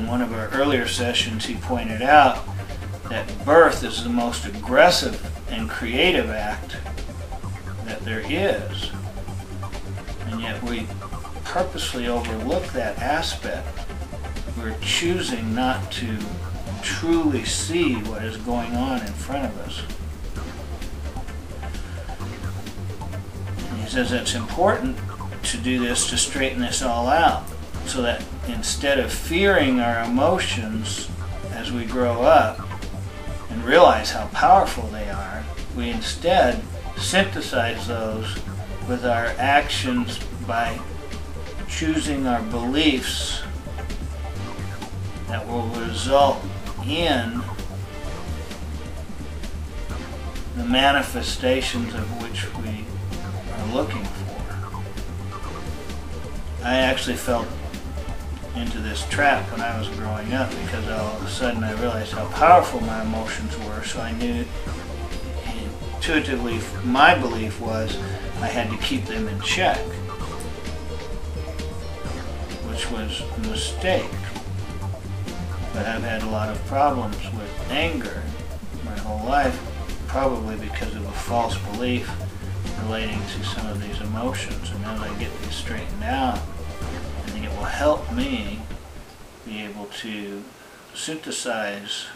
in one of our earlier sessions, he pointed out that birth is the most aggressive and creative act that there is. And yet we purposely overlook that aspect. We're choosing not to truly see what is going on in front of us. And he says it's important to do this to straighten this all out, so that instead of fearing our emotions as we grow up and realize how powerful they are, we instead synthesize those with our actions by choosing our beliefs that will result in the manifestations of which we are looking for. I actually fell into this trap when I was growing up, because all of a sudden I realized how powerful my emotions were, so I knew intuitively my belief was I had to keep them in check, which was a mistake. But I've had a lot of problems with anger my whole life, probably because of a false belief relating to some of these emotions. And as I get these straightened out, I think it will help me be able to synthesize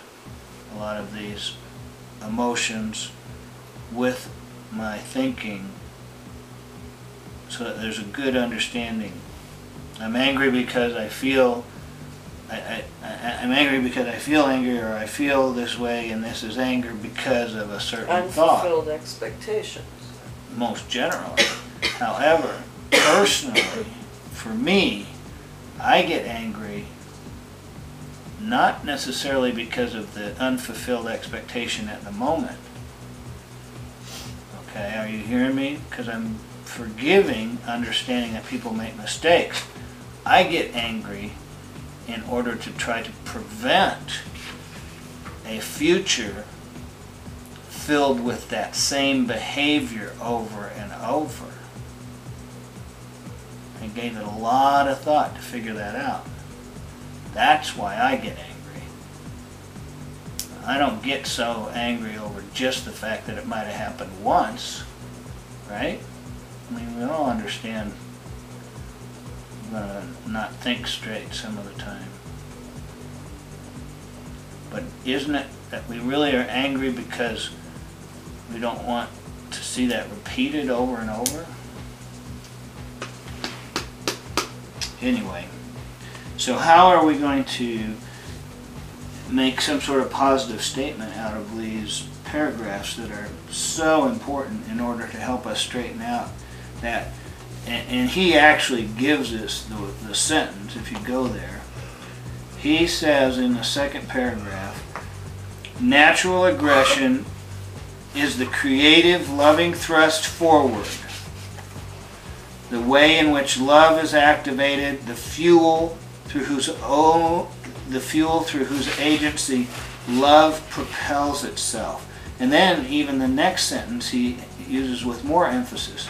a lot of these emotions with my thinking, so that there's a good understanding. I'm angry because I feel I'm angry because I feel angry, or I feel this way, and this is anger because of a certain thought. Unfulfilled expectations. Most generally. However, personally, for me, I get angry not necessarily because of the unfulfilled expectation at the moment. Okay, are you hearing me? Because I'm forgiving, understanding that people make mistakes. I get angry in order to try to prevent a future filled with that same behavior over and over. I gave it a lot of thought to figure that out. That's why I get angry. I don't get so angry over just the fact that it might have happened once, right? I mean, we all understand we're going to not think straight some of the time. But isn't it that we really are angry because we don't want to see that repeated over and over? Anyway, so how are we going to make some sort of positive statement out of these paragraphs that are so important in order to help us straighten out that? And he actually gives us the sentence, if you go there. He says in the second paragraph, natural aggression is the creative, loving thrust forward, the way in which love is activated, the fuel through whose agency love propels itself. And then even the next sentence he uses with more emphasis.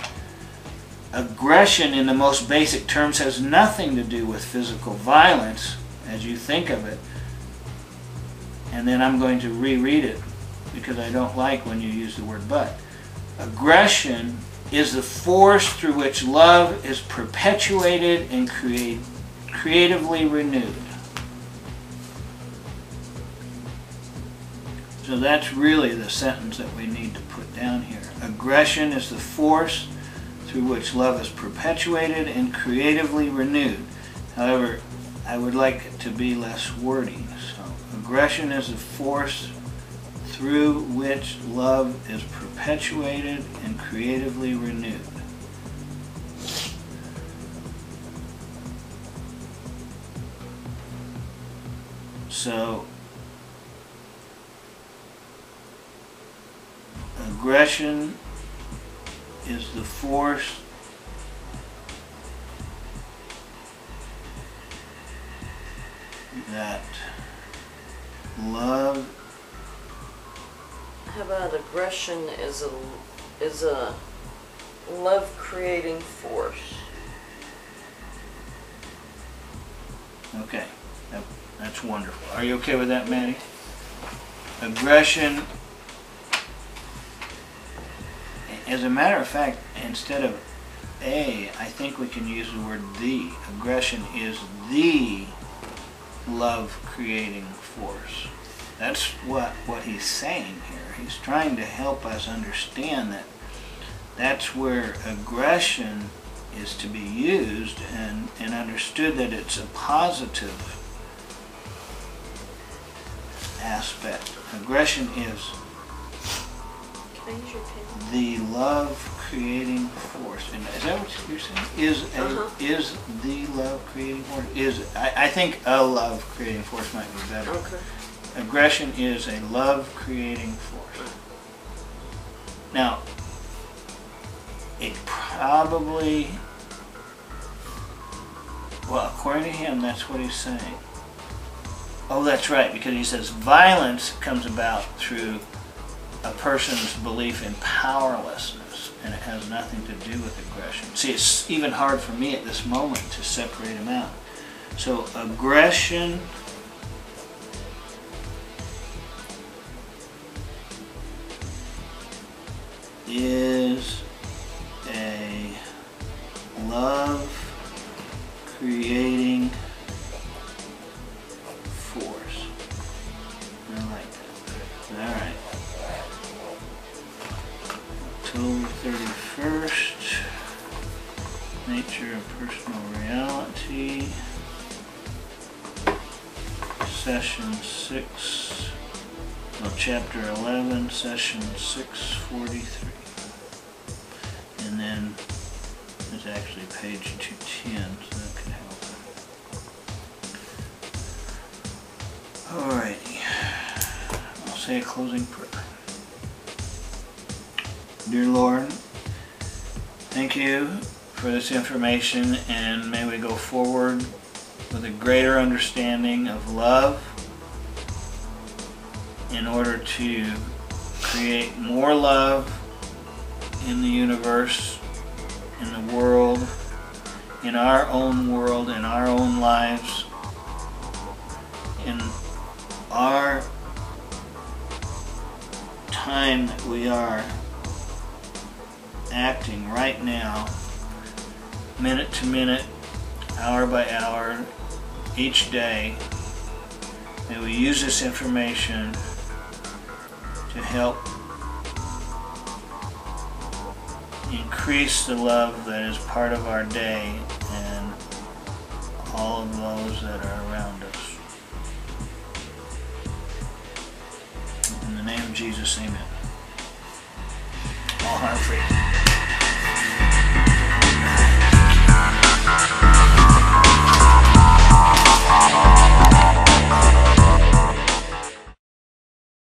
Aggression in the most basic terms has nothing to do with physical violence as you think of it. And then I'm going to reread it because I don't like when you use the word but. Aggression is the force through which love is perpetuated and creatively renewed. So that's really the sentence that we need to put down here. Aggression is the force through which love is perpetuated and creatively renewed. However, I would like it to be less wordy. So, aggression is the force through which love is perpetuated and creatively renewed. So, aggression is the force that love. How about aggression is a love-creating force? Okay. Now, That's wonderful. Are you okay with that, Maddie? Aggression, as a matter of fact, instead of a, I think we can use the word the. Aggression is the love-creating force. That's what he's saying here. He's trying to help us understand that that's where aggression is to be used and understood that it's a positive aspect. Aggression is the love-creating force. And is that what you're saying? Is the love-creating force? I think a love-creating force might be better. Okay. Aggression is a love-creating force. Now, it probably, well, according to him, that's what he's saying. Oh, that's right, because he says violence comes about through a person's belief in powerlessness, and it has nothing to do with aggression. See, it's even hard for me at this moment to separate them out. So aggression is a love-creating force. I like that. Alright. October 31st. Nature of Personal Reality. Session 6. Well, Chapter 11, Session 643. And then there's actually page 210, so that could help. Alrighty. I'll say a closing prayer. Dear Lord, thank you for this information, and may we go forward with a greater understanding of love in order to create more love in the universe, in the world, in our own world, in our own lives, in our time that we are acting right now, minute to minute, hour by hour, each day. May we use this information to help increase the love that is part of our day and all of those that are around us. In the name of Jesus, amen.